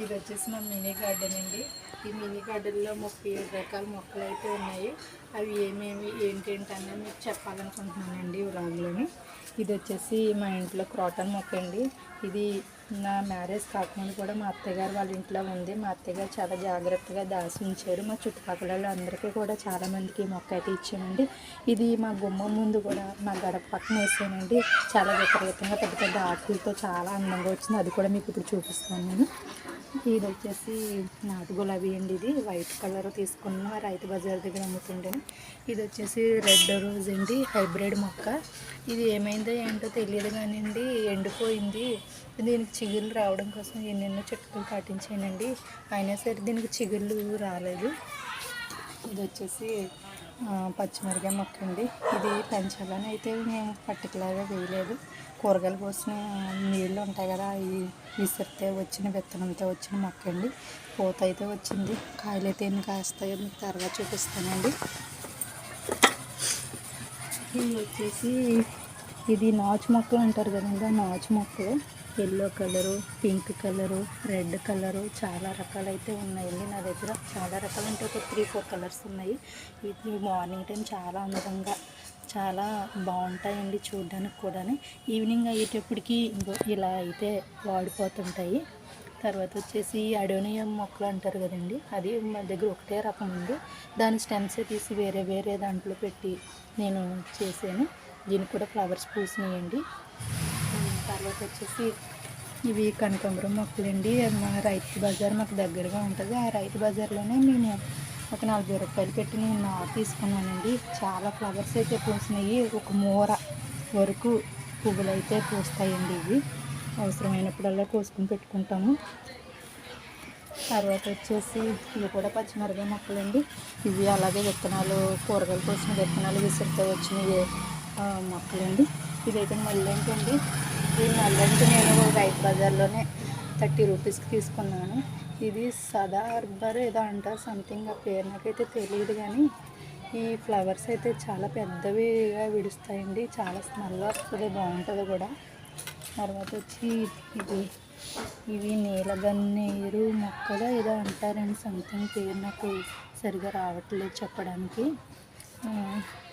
ఇది వచ్చేసి మా మినీ గార్డెన్ అండి. ఈ మినీ గార్డెన్లో 37 రకాల మొక్కలు అయితే ఉన్నాయి. అవి ఏమేమి ఏంటనేది మీకు చెప్పాలనుకుంటున్నానండి ఈ వ్లాగ్లోని. ఇది వచ్చేసి మా ఇంట్లో క్రోటన్ మొక్క అండి. ఇది నా మ్యారేజ్ కాకముందు కూడా మా అత్తయ్యగారు వాళ్ళ ఇంట్లో ఉంది. మా అత్తయ్యగారు చాలా జాగ్రత్తగా దాచి ఉంచారు. మా చుట్టుపక్కల అందరికీ కూడా చాలామందికి ఈ మొక్క అయితే ఇచ్చానండి. ఇది మా గుమ్మం ముందు కూడా మా గడప పక్కన వేసానండి. చాలా విపరీతంగా పెద్ద పెద్ద ఆకులతో చాలా అందంగా వచ్చింది. అది కూడా మీకు ఇప్పుడు చూపిస్తాను నేను. ఇది వచ్చేసి నాటు గులాబీ అండి. ఇది వైట్ కలర్ తీసుకున్న రైతు బజార్ దగ్గర అమ్ముతుంటాను. ఇది వచ్చేసి రెడ్ రోజ్ అండి, హైబ్రిడ్ మొక్క. ఇది ఏమైందో ఏంటో తెలియదు కానివ్వండి, ఎండిపోయింది. దీనికి చిగుళ్ళు రావడం కోసం ఎన్నెన్నో చిట్కాలు పాటించానండి, అయినా సరే దీనికి చిగుళ్ళు రాలేదు. ఇది వచ్చేసి పచ్చిమిరకాయ మొక్క అండి. ఇది పెంచాలని అయితే మేము పర్టికులర్గా వేయలేదు. కూరగాయలు పోసిన నీళ్ళు ఉంటాయి కదా, అవి విసిరితే వచ్చిన విత్తనంతో వచ్చిన మొక్క అండి. పూత అయితే వచ్చింది, కాయలు అయితే ఎన్ని కాస్తాయో మీకు తర్వాత చూపిస్తానండి. ఇది వచ్చేసి ఇది నాచు మొక్కలు అంటారు కదండి. ఆ నాచు మొక్కలు yellow colour, pink colour, red colour చాలా రకాలు అయితే ఉన్నాయండి నా దగ్గర. చాలా రకాలు అంటే ఒక 3-4 కలర్స్ ఉన్నాయి. ఇది మార్నింగ్ టైం చాలా అందంగా చాలా బాగుంటాయండి చూడడానికి కూడా. ఈవినింగ్ అయ్యేటప్పటికి ఇలా అయితే వాడిపోతుంటాయి. తర్వాత వచ్చేసి అడోనియం మొక్కలు అంటారు కదండి, అది మా దగ్గర ఒకటే రకం ఉంది. దాని స్టెమ్సే తీసి వేరే వేరే దాంట్లో పెట్టి నేను చేశాను. దీనికి కూడా ఫ్లవర్స్ పూసినాయండి. తర్వాత వచ్చేసి ఇవి కనకాంబరం మొక్కలండి. మా రైతు బజార్ మాకు దగ్గరగా ఉంటుంది. ఆ రైతు బజార్లోనే మేము ఒక 40 రూపాయలు పెట్టి నేను నాటు తీసుకున్నానండి. చాలా ఫ్లవర్స్ అయితే పూసినాయి. ఒక మూర వరకు పువ్వులు అయితే పూస్తాయండి. ఇవి అవసరమైనప్పుడల్లా కోసుకుని పెట్టుకుంటాము. తర్వాత వచ్చేసి ఇవి కూడా పచ్చిమిరపకాయ మొక్కలండి. ఇవి అలాగే విత్తనాలు, కూరగాయలు కోసిన విత్తనాలు విసిరితే వచ్చినవి మొక్కలండి. ఇదైతే మల్లెంటి అండి. ఈ మల్లెంటి నేను రైతు బజార్లోనే 30 రూపీస్కి తీసుకున్నాను. ఇది సదా అర్బర్ ఏదో అంటారు సంథింగ్, ఆ పేరు నాకైతే తెలియదు. కానీ ఈ ఫ్లవర్స్ అయితే చాలా పెద్దవిగా విడుస్తాయండి, చాలా స్మెల్ వస్తుంది, బాగుంటుంది కూడా. తర్వాత వచ్చి ఇవి నీలగన్నేరు మొక్కలు ఏదో అంటారండి సంథింగ్, పేరు నాకు సరిగా రావట్లేదు చెప్పడానికి.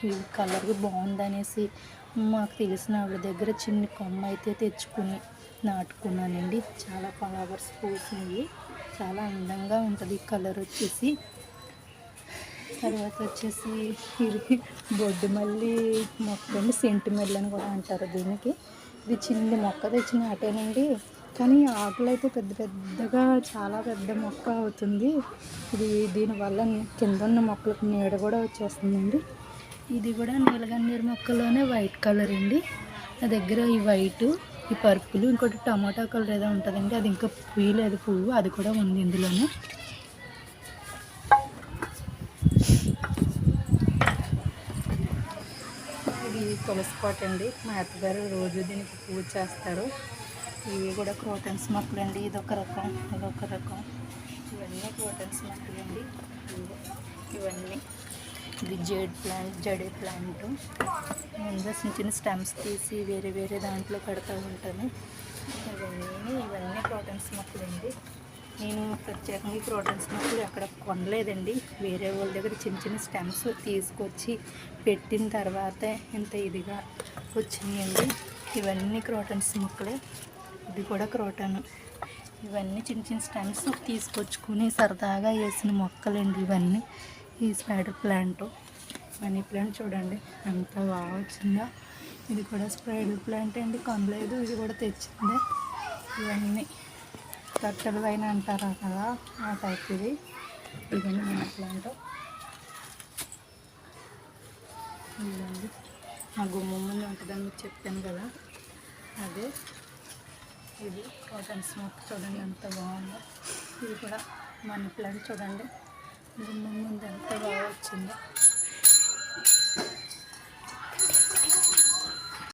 ఈ కలర్ బాగుందనేసి మాకు తెలిసిన వాళ్ళ దగ్గర చిన్న కొమ్మ అయితే తెచ్చుకుని నాటుకున్నానండి. చాలా ఫ్లవర్స్ పూసినాయి, చాలా అందంగా ఉంటుంది ఈ కలర్ వచ్చేసి. తర్వాత వచ్చేసి ఇది బొడ్డు మల్లి మొక్క అండి, సెంటు మల్లి అని కూడా అంటారు దీనికి. ఇది చిన్న మొక్క తెచ్చి నాటేనండి, కానీ ఆకులు అయితే పెద్ద పెద్దగా చాలా పెద్ద మొక్క అవుతుంది. దీనివల్ల కింద ఉన్న మొక్కలకు నీడ కూడా వచ్చేస్తుందండి. ఇది కూడా నీలగన్నేరు మొక్కలోనే వైట్ కలర్ అండి. నా దగ్గర ఈ వైటు, ఈ పర్పుల్, ఇంకోటి టమాటా కలర్ ఏదో ఉంటుందండి, అది ఇంకా పూయలేదు పువ్వు, అది కూడా ఉంది ఇందులోనే. ఇది తులసి కోట అండి. మా అత్తగారు రోజు దీనికి పూజ చేస్తారు. ఇవి కూడా క్రోటన్స్ మొక్కలు అండి. ఇదొక రకం, ఇదొక రకం. ఇవన్నీ క్రోటన్స్ మొక్కలు అండి. ఇవన్నీ ఇది జడే ప్లాంట్. ముందు చిన్న స్టెమ్స్ తీసి వేరే వేరే దాంట్లో పెడతా ఉంటాను. ఇవన్నీ క్రోటన్స్ మొక్కలు అండి. నేను ప్రత్యేకంగా ఈ క్రోటన్స్ మొక్కలు ఎక్కడ కొనలేదండి. వేరే వాళ్ళ దగ్గర చిన్న చిన్న స్టెమ్స్ తీసుకొచ్చి పెట్టిన తర్వాతే ఇంత ఇదిగా వచ్చినాయండి. ఇవన్నీ క్రోటన్స్ మొక్కలే. ఇది కూడా క్రోటన్. ఇవన్నీ చిన్న చిన్న స్టెమ్స్ తీసుకొచ్చుకుని సరదాగా వేసిన మొక్కలండి ఇవన్నీ. ఈ స్పైడర్ ప్లాంట్, మనీ ప్లాంట్ చూడండి ఎంత బాగా వచ్చిందో. ఇది కూడా స్పైడర్ ప్లాంట్ అండి, కొనలేదు, ఇది కూడా తెచ్చిందే. ఇవన్నీ కట్టెల పైన అంటారా కదా, ఆ టైప్. ఇవన్నీ మనీ ప్లాంట్. ఇదండి మా గుమ్మం ముందు ఉంటుందని మీకు చెప్పాను కదా, అదే. ఇది కాటన్ స్మోక్ చూడండి ఎంత బాగుందో. ఇది కూడా మనీ ప్లాంట్ చూడండి గుమ్మం ముందు ఎంత బాగా వచ్చిందో.